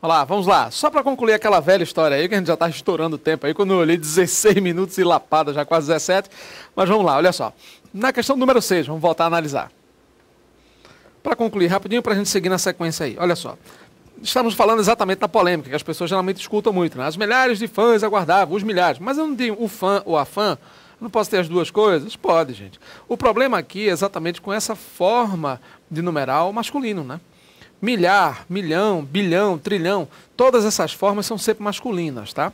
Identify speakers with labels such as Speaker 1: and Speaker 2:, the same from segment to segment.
Speaker 1: Olha lá, vamos lá. Só para concluir aquela velha história aí, que a gente já está estourando o tempo aí, quando eu olhei 16 minutos e lapada, já quase 17. Mas vamos lá, olha só. Na questão número 6, vamos voltar a analisar. Para concluir rapidinho, para a gente seguir na sequência aí. Olha só. Estamos falando exatamente da polêmica, que as pessoas geralmente escutam muito, né? As milhares de fãs aguardavam, os milhares. Mas eu não tenho o fã ou a fã. Eu não posso ter as duas coisas? Pode, gente. O problema aqui é exatamente com essa forma de numeral masculino, né? Milhar, milhão, bilhão, trilhão, todas essas formas são sempre masculinas, tá?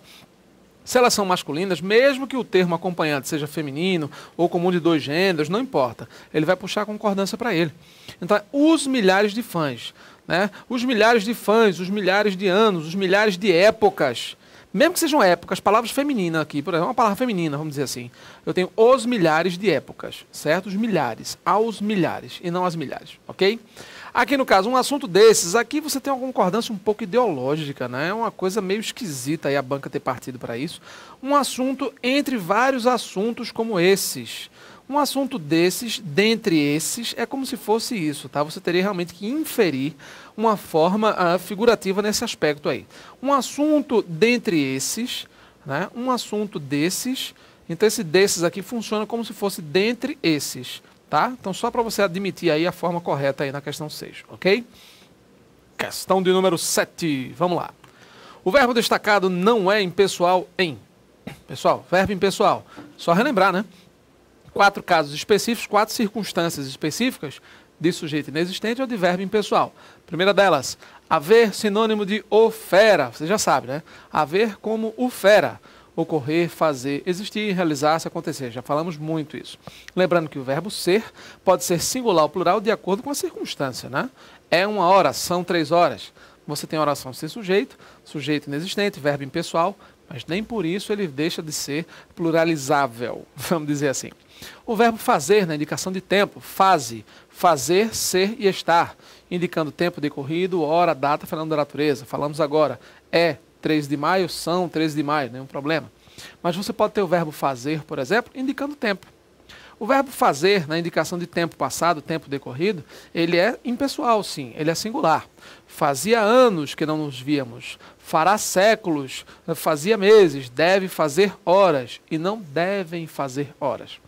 Speaker 1: Se elas são masculinas, mesmo que o termo acompanhante seja feminino ou comum de dois gêneros, não importa. Ele vai puxar a concordância para ele. Então, os milhares de fãs, né? Os milhares de fãs, os milhares de anos, os milhares de épocas. Mesmo que sejam épocas, palavras femininas aqui, por exemplo, uma palavra feminina, vamos dizer assim. Eu tenho os milhares de épocas, certo? Os milhares, aos milhares, e não as milhares, ok? Aqui no caso, um assunto desses, aqui você tem uma concordância um pouco ideológica, né? É uma coisa meio esquisita aí a banca ter partido para isso. Um assunto entre vários assuntos como esses. Um assunto desses, dentre esses, é como se fosse isso, tá? Você teria realmente que inferir uma forma figurativa nesse aspecto aí. Um assunto dentre esses, né? Um assunto desses, então esse desses aqui funciona como se fosse dentre esses, tá? Então só para você admitir aí a forma correta aí na questão 6, ok? Questão de número 7, vamos lá. O verbo destacado não é impessoal em. Pessoal, verbo impessoal, só relembrar, né? 4 casos específicos, 4 circunstâncias específicas de sujeito inexistente ou de verbo impessoal. Primeira delas, haver sinônimo de o fera, você já sabe, né? Haver como o fera, ocorrer, fazer, existir, realizar-se, acontecer. Já falamos muito isso. Lembrando que o verbo ser pode ser singular ou plural de acordo com a circunstância, né? É 1 hora, são 3 horas. Você tem oração sem sujeito, sujeito inexistente, verbo impessoal, mas nem por isso ele deixa de ser pluralizável, vamos dizer assim. O verbo fazer, na indicação de tempo, fase, fazer, ser e estar, indicando tempo decorrido, hora, data, fenômeno da natureza. Falamos agora, 13 de maio, são 13 de maio, nenhum problema. Mas você pode ter o verbo fazer, por exemplo, indicando tempo. O verbo fazer, na indicação de tempo passado, tempo decorrido, ele é impessoal, sim, ele é singular. Fazia anos que não nos víamos, fará séculos, fazia meses, deve fazer horas e não devem fazer horas.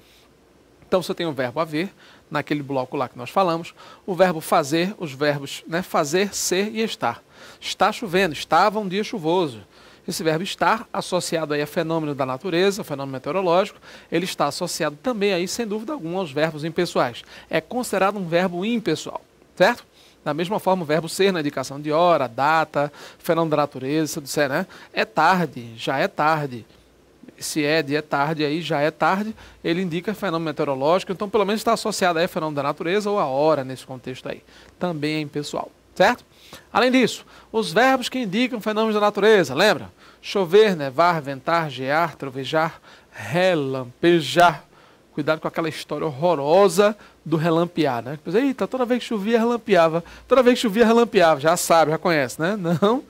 Speaker 1: Então você tem o verbo haver, naquele bloco lá que nós falamos, o verbo fazer, os verbos, né, fazer, ser e estar. Está chovendo, estava um dia chuvoso. Esse verbo estar, associado aí a fenômeno da natureza, fenômeno meteorológico, ele está associado também aí, sem dúvida alguma, aos verbos impessoais. É considerado um verbo impessoal, certo? Da mesma forma, o verbo ser na indicação de hora, data, fenômeno da natureza, se eu disser, né? É tarde, já é tarde. Se é de é tarde, aí já é tarde, ele indica fenômeno meteorológico, então pelo menos está associado aí a fenômeno da natureza ou a hora nesse contexto aí. Também é impessoal, certo? Além disso, os verbos que indicam fenômenos da natureza, lembra? Chover, nevar, ventar, gear, trovejar, relampejar. Cuidado com aquela história horrorosa do relampear, né? Eita, toda vez que chovia, relampeava. Toda vez que chovia, relampeava. Já sabe, já conhece, né? Não?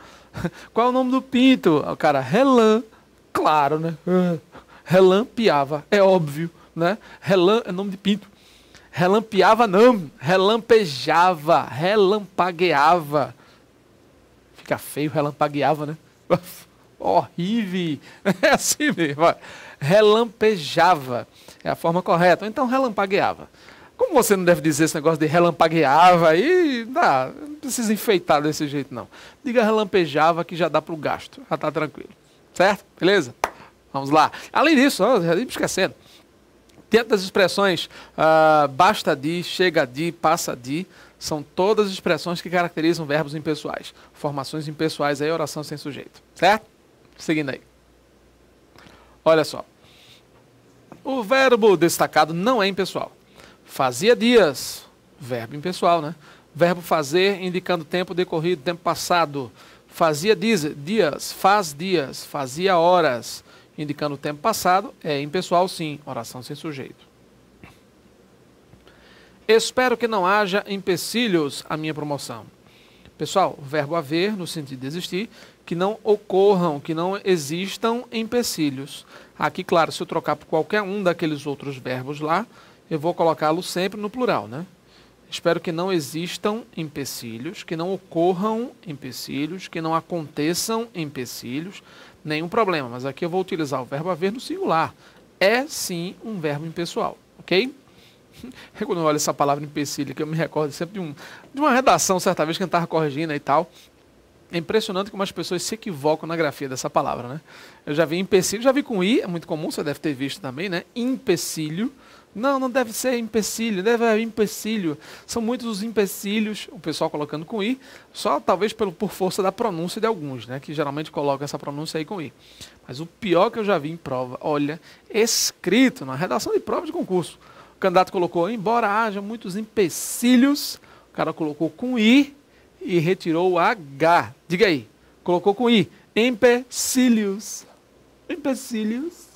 Speaker 1: Qual é o nome do pinto? O cara, relam. Claro, né? Relampeava, é óbvio, né? Relam é nome de pinto. Relampeava não, relampejava, relampagueava. Fica feio, relampagueava, né? Horrível. É assim mesmo. Relampejava. É a forma correta. Então, relampagueava. Como você não deve dizer esse negócio de relampagueava aí, não precisa enfeitar desse jeito, não. Diga relampejava que já dá para o gasto. Já está tranquilo. Certo? Beleza? Vamos lá. Além disso, já ia me esquecendo. Dentro das expressões basta de, chega de, passa de, são todas expressões que caracterizam verbos impessoais. Formações impessoais aí, oração sem sujeito. Certo? Seguindo aí. Olha só. O verbo destacado não é impessoal. Fazia dias, verbo impessoal, né? Verbo fazer, indicando tempo decorrido, tempo passado. Fazia dias, fazia horas, indicando o tempo passado, é impessoal sim, oração sem sujeito. Espero que não haja empecilhos à minha promoção. Pessoal, o verbo haver, no sentido de existir, que não ocorram, que não existam empecilhos. Aqui, claro, se eu trocar por qualquer um daqueles outros verbos lá, eu vou colocá-lo sempre no plural, né? Espero que não existam empecilhos, que não ocorram empecilhos, que não aconteçam empecilhos, nenhum problema. Mas aqui eu vou utilizar o verbo haver no singular. É sim um verbo impessoal, ok? Quando eu olho essa palavra empecilho, que eu me recordo sempre de uma redação, certa vez que a gente estava corrigindo e tal. É impressionante como as pessoas se equivocam na grafia dessa palavra, né? Eu já vi empecilho, já vi com i, é muito comum, você deve ter visto também, né? Empecilho. Não, não deve ser empecilho, deve haver empecilho. São muitos os empecilhos, o pessoal colocando com i, só talvez por força da pronúncia de alguns, né? Que geralmente colocam essa pronúncia aí com i. Mas o pior que eu já vi em prova, olha, escrito na redação de prova de concurso. O candidato colocou, embora haja muitos empecilhos, o cara colocou com i, e retirou o H. Diga aí. Colocou com I. Empecilhos. Empecilhos.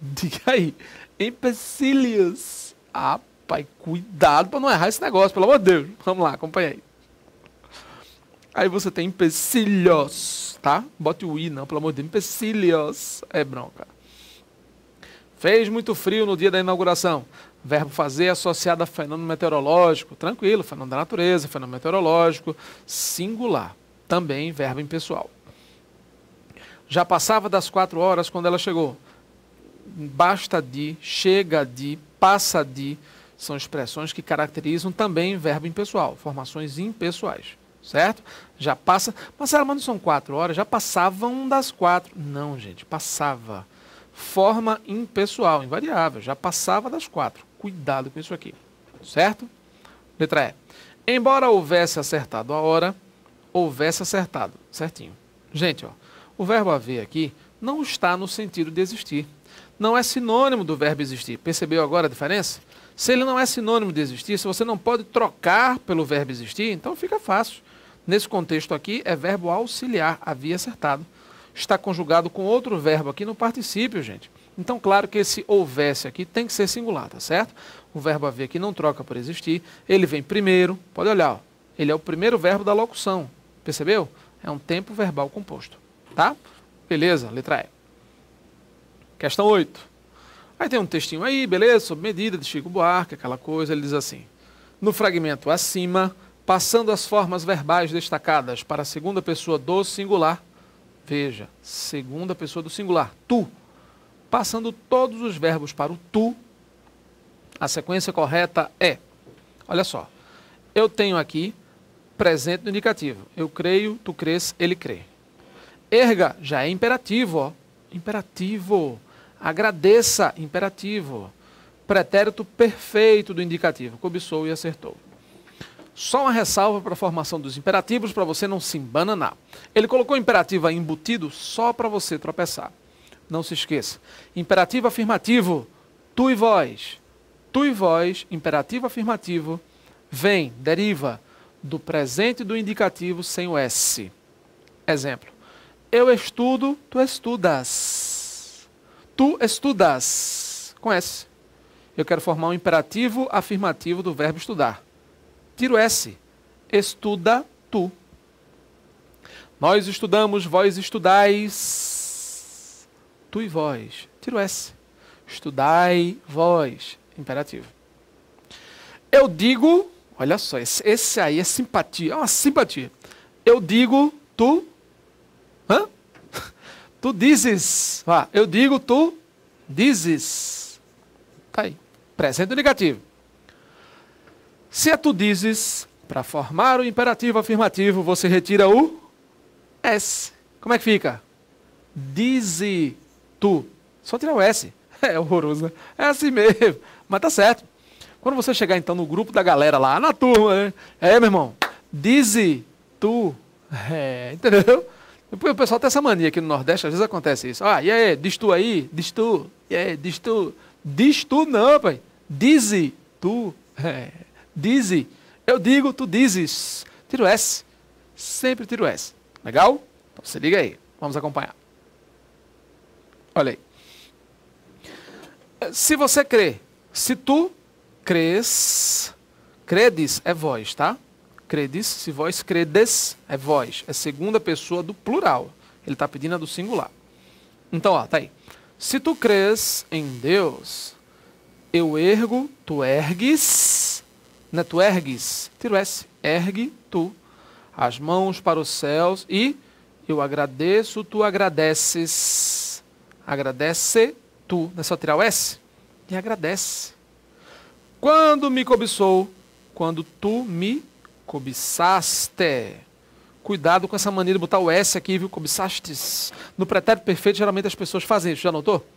Speaker 1: Diga aí. Empecilhos. Ah, pai, cuidado para não errar esse negócio, pelo amor de Deus. Vamos lá, acompanha aí. Aí você tem empecilhos, tá? Bote o I, não, pelo amor de Deus. Empecilhos. É bronca. Fez muito frio no dia da inauguração. Verbo fazer associado a fenômeno meteorológico. Tranquilo, fenômeno da natureza, fenômeno meteorológico. Singular. Também verbo impessoal. Já passava das 4 horas quando ela chegou. Basta de, chega de, passa de. São expressões que caracterizam também verbo impessoal. Formações impessoais. Certo? Já passa. Mas não são 4 horas, já passavam das 4. Não, gente, passava. Forma impessoal, invariável, já passava das 4. Cuidado com isso aqui, certo? Letra E. Embora houvesse acertado a hora, houvesse acertado, certinho. Gente, ó, o verbo haver aqui não está no sentido de existir. Não é sinônimo do verbo existir. Percebeu agora a diferença? Se ele não é sinônimo de existir, se você não pode trocar pelo verbo existir, então fica fácil. Nesse contexto aqui, é verbo auxiliar, havia acertado. Está conjugado com outro verbo aqui no particípio, gente. Então, claro que esse houvesse aqui tem que ser singular, tá certo? O verbo haver aqui não troca por existir. Ele vem primeiro. Pode olhar, ó. Ele é o primeiro verbo da locução. Percebeu? É um tempo verbal composto. Tá? Beleza, letra E. Questão 8. Aí tem um textinho aí, beleza? Sob medida de Chico Buarque, aquela coisa. Ele diz assim. No fragmento acima, passando as formas verbais destacadas para a segunda pessoa do singular. Veja, segunda pessoa do singular, tu. Passando todos os verbos para o tu, a sequência correta é, olha só, eu tenho aqui presente no indicativo. Eu creio, tu crês, ele crê. Erga já é imperativo, ó. Imperativo. Agradeça, imperativo. Pretérito perfeito do indicativo. Cobiçou e acertou. Só uma ressalva para a formação dos imperativos para você não se embananar. Ele colocou imperativo aí embutido só para você tropeçar. Não se esqueça. Imperativo afirmativo, tu e vós. Tu e vós, imperativo afirmativo, vem, deriva do presente do indicativo sem o S. Exemplo. Eu estudo, tu estudas. Tu estudas. Com S. Eu quero formar um imperativo afirmativo do verbo estudar. Tiro S. Estuda tu. Nós estudamos, vós estudais. Tu e vós. Tiro S. Estudai, vós. Imperativo. Eu digo, olha só, esse aí é simpatia. É uma simpatia. Eu digo, tu. Hã? Tu dizes. Ah, eu digo, tu dizes. Tá aí. Presente negativo. Se é tu dizes, para formar o imperativo afirmativo, você retira o S. Como é que fica? Dize tu. Só tirar o S. É horroroso, né? É assim mesmo. Mas tá certo. Quando você chegar, então, no grupo da galera lá, na turma, né? Meu irmão, dize tu. Entendeu? Depois o pessoal tem essa mania aqui no Nordeste, às vezes acontece isso. Ah, e aí, diz tu aí? Diz tu. E aí, diz tu. Diz tu não, pai. Dize tu. Dize. Eu digo, tu dizes. Tiro S. Sempre tiro S. Legal? Então se liga aí. Vamos acompanhar. Olha aí. Se você crê, se tu crês, credes é vós, tá? Credes, se vós credes, é vós. É segunda pessoa do plural. Ele está pedindo a do singular. Então, ó, tá aí. Se tu crês em Deus, eu ergo, tu ergues, Né? Tu ergues, tira o S, ergue tu as mãos para os céus e eu agradeço, tu agradeces. Agradece tu, não é só tirar o S? E agradece. Quando me cobiçou, quando tu me cobiçaste. Cuidado com essa mania de botar o S aqui, viu? Cobiçastes. No pretérito perfeito, geralmente as pessoas fazem isso, já notou?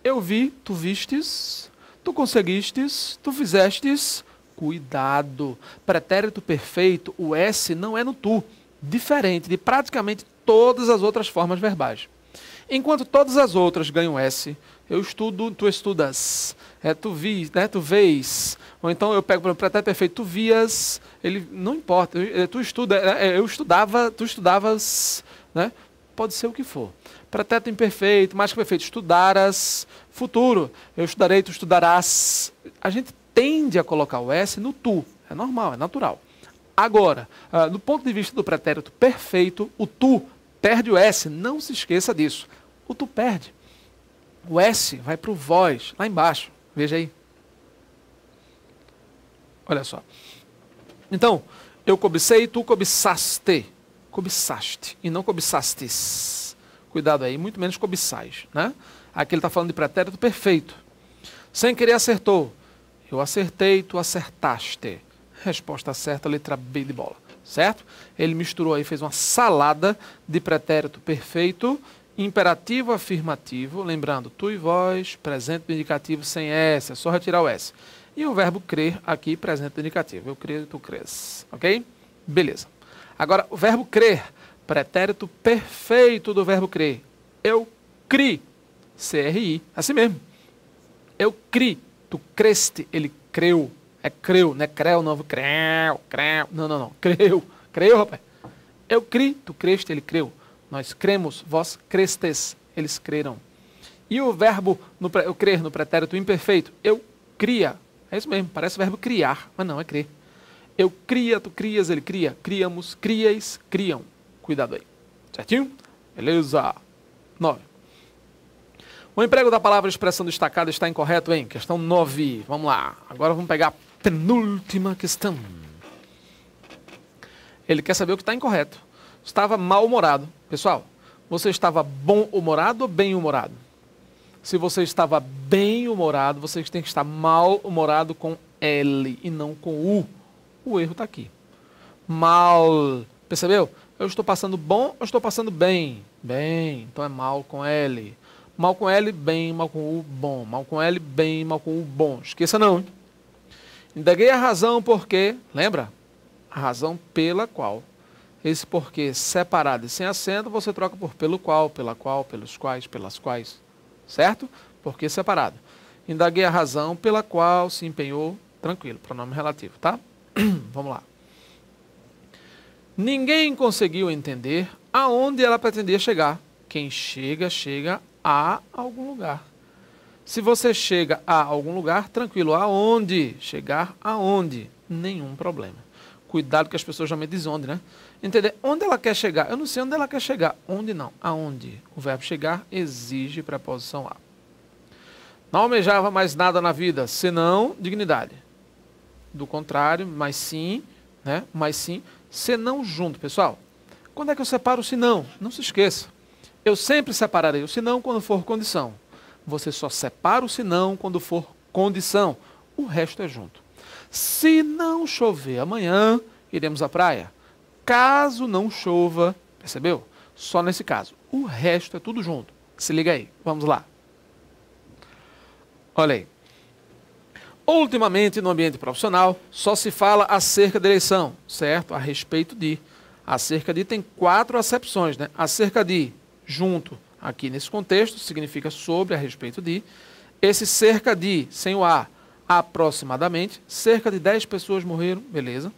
Speaker 1: Eu vi, tu vistes, tu conseguistes, tu fizestes. Cuidado. Pretérito perfeito, o S não é no tu. Diferente de praticamente todas as outras formas verbais. Enquanto todas as outras ganham S, eu estudo, tu estudas, tu vi, né, tu vês, ou então eu pego para o pretérito perfeito, tu vias, ele não importa, tu estuda, eu estudava, tu estudavas, né, pode ser o que for. Pretérito imperfeito, mais que perfeito, estudaras, futuro, eu estudarei, tu estudarás. A gente tende a colocar o S no tu, é normal, é natural. Agora, do ponto de vista do pretérito perfeito, o tu perde o S, não se esqueça disso. O tu perde. O S vai para o vós, lá embaixo. Veja aí. Olha só. Então, eu cobicei, tu cobiçaste. Cobiçaste e não cobiçastes. Cuidado aí, muito menos cobiçais. Né? Aqui ele está falando de pretérito perfeito. Sem querer acertou. Eu acertei, tu acertaste. Resposta certa, letra B de bola. Certo? Ele misturou aí, fez uma salada de pretérito perfeito, imperativo afirmativo, lembrando, tu e vós, presente do indicativo sem S, é só retirar o S. E o verbo crer aqui, presente do indicativo. Eu creio, tu crês. Ok? Beleza. Agora, o verbo crer, pretérito perfeito do verbo crer. Eu cri, C-R-I, assim mesmo. Eu cri, tu creste, ele creu. É creu, não é creu, não. Creu. Não. Creu, rapaz. Eu cri, tu creste, ele creu. Nós cremos, vós crestes, eles creram. E o verbo, eu crer no pretérito imperfeito, eu cria. É isso mesmo, parece o verbo criar, mas não, é crer. Eu cria, tu crias, ele cria. Criamos, criais, criam. Cuidado aí. Certinho? Beleza. 9. O emprego da palavra expressão destacada está incorreto, hein? Questão 9. Vamos lá. Agora vamos pegar a penúltima questão. Ele quer saber o que está incorreto. Estava mal-humorado. Pessoal, você estava bom-humorado ou bem-humorado? Se você estava bem-humorado, você tem que estar mal-humorado com L e não com U. O erro está aqui. Mal. Percebeu? Eu estou passando bom, eu estou passando bem. Bem, então é mal com L. Mal com L, bem, mal com U, bom. Mal com L, bem, mal com U, bom. Esqueça não, hein? Indaguei a razão porque, lembra? A razão pela qual. Esse porquê separado e sem acento, você troca por pelo qual, pela qual, pelos quais, pelas quais. Certo? Porquê separado. Indaguei a razão pela qual se empenhou, tranquilo, pronome relativo, tá? Vamos lá. Ninguém conseguiu entender aonde ela pretendia chegar. Quem chega, chega a algum lugar. Se você chega a algum lugar, tranquilo. Aonde? Chegar aonde? Nenhum problema. Cuidado que as pessoas geralmente dizem onde, né? Entender onde ela quer chegar. Eu não sei onde ela quer chegar. Onde não? Aonde? O verbo chegar exige preposição a. Não almejava mais nada na vida, senão dignidade. Do contrário, mas sim, né? Mas sim, senão junto, pessoal. Quando é que eu separo o senão? Não se esqueça. Eu sempre separarei o senão quando for condição. Você só separa o senão quando for condição. O resto é junto. Se não chover amanhã, iremos à praia. Caso não chova, percebeu? Só nesse caso. O resto é tudo junto. Se liga aí. Vamos lá. Olha aí. Ultimamente, no ambiente profissional, só se fala acerca da eleição, certo? A respeito de. Acerca de tem 4 acepções, né? Acerca de, junto, aqui nesse contexto, significa sobre, a respeito de. Esse cerca de, sem o A, aproximadamente, cerca de 10 pessoas morreram, beleza.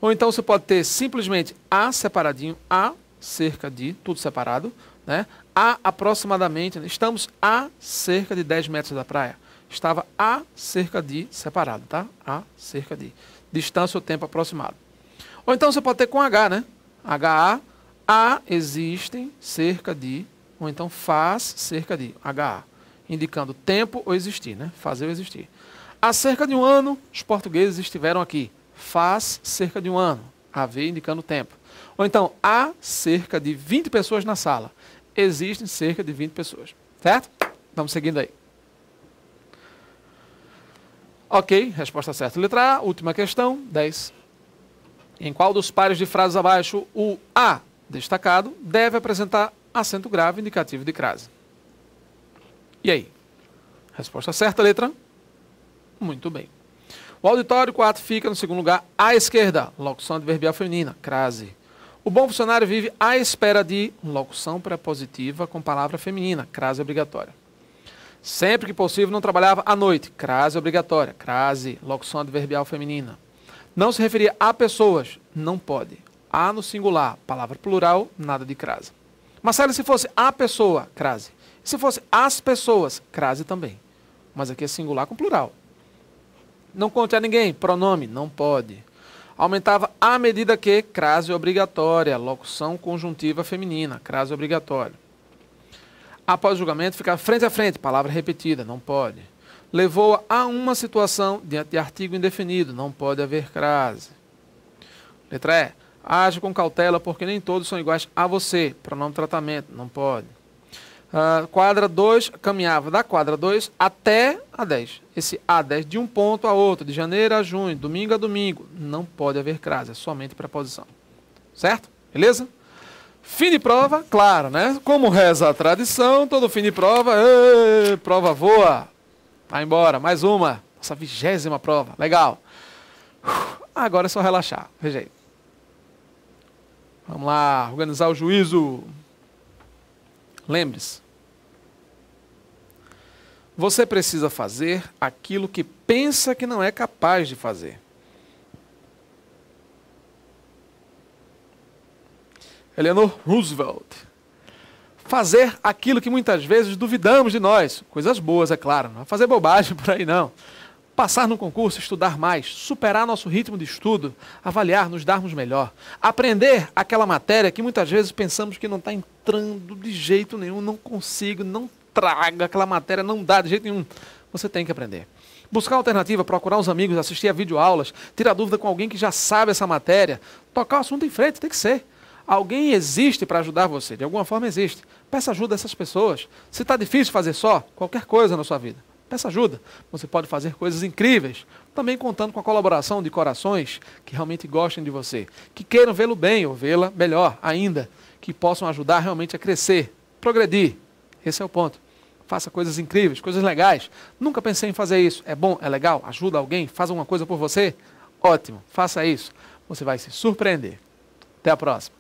Speaker 1: Ou então você pode ter simplesmente A separadinho, A, cerca de, tudo separado, né? A aproximadamente, estamos a cerca de 10 metros da praia. Estava a cerca de, separado, tá? A cerca de. Distância ou tempo aproximado. Ou então você pode ter com H, né? HA, a existem cerca de, ou então faz cerca de, HA. Indicando tempo ou existir, né? Fazer ou existir. Há cerca de um ano, os portugueses estiveram aqui. Faz cerca de um ano. Haver indicando o tempo. Ou então, há cerca de 20 pessoas na sala. Existem cerca de 20 pessoas. Certo? Vamos seguindo aí. Ok, resposta certa. Letra A, última questão, 10. Em qual dos pares de frases abaixo o A destacado deve apresentar acento grave indicativo de crase? E aí? Resposta certa, letra? Muito bem. O auditório 4 fica no segundo lugar à esquerda, locução adverbial feminina, crase. O bom funcionário vive à espera de locução prepositiva com palavra feminina, crase obrigatória. Sempre que possível não trabalhava à noite, crase obrigatória, crase, locução adverbial feminina. Não se referia a pessoas, não pode. A no singular, palavra plural, nada de crase. Marcelo, se fosse a pessoa, crase. Se fosse as pessoas, crase também. Mas aqui é singular com plural. Não conte a ninguém, pronome, não pode. Aumentava à medida que, crase obrigatória, locução conjuntiva feminina, crase obrigatória. Após o julgamento, ficava frente a frente, palavra repetida, não pode. Levou a uma situação diante de artigo indefinido, não pode haver crase. Letra E. Age com cautela porque nem todos são iguais a você, pronome tratamento, não pode. Quadra 2, caminhava da quadra 2 até a 10. Esse A10 de um ponto a outro, de janeiro a junho, domingo a domingo, não pode haver crase, é somente preposição. Certo? Beleza? Fim de prova, claro, né? Como reza a tradição, todo fim de prova, prova voa. Vai embora, mais uma. Nossa 20ª prova, legal. Agora é só relaxar, veja aí. Vamos lá, organizar o juízo. Lembre-se, você precisa fazer aquilo que pensa que não é capaz de fazer. Eleanor Roosevelt. Fazer aquilo que muitas vezes duvidamos de nós. Coisas boas, é claro. Não é fazer bobagem por aí, não. Passar no concurso, estudar mais, superar nosso ritmo de estudo, avaliar, nos darmos melhor. Aprender aquela matéria que muitas vezes pensamos que não está entrando de jeito nenhum, não consigo, não traga aquela matéria, não dá de jeito nenhum. Você tem que aprender. Buscar alternativa, procurar uns amigos, assistir a videoaulas, tirar dúvida com alguém que já sabe essa matéria, tocar o assunto em frente, tem que ser. Alguém existe para ajudar você, de alguma forma existe. Peça ajuda dessas pessoas. Se está difícil fazer só, qualquer coisa na sua vida, peça ajuda. Você pode fazer coisas incríveis, também contando com a colaboração de corações que realmente gostem de você, que queiram vê-lo bem ou vê-la melhor ainda, que possam ajudar realmente a crescer, progredir. Esse é o ponto. Faça coisas incríveis, coisas legais. Nunca pensei em fazer isso. É bom, é legal, ajuda alguém, faz alguma coisa por você? Ótimo, faça isso. Você vai se surpreender. Até a próxima.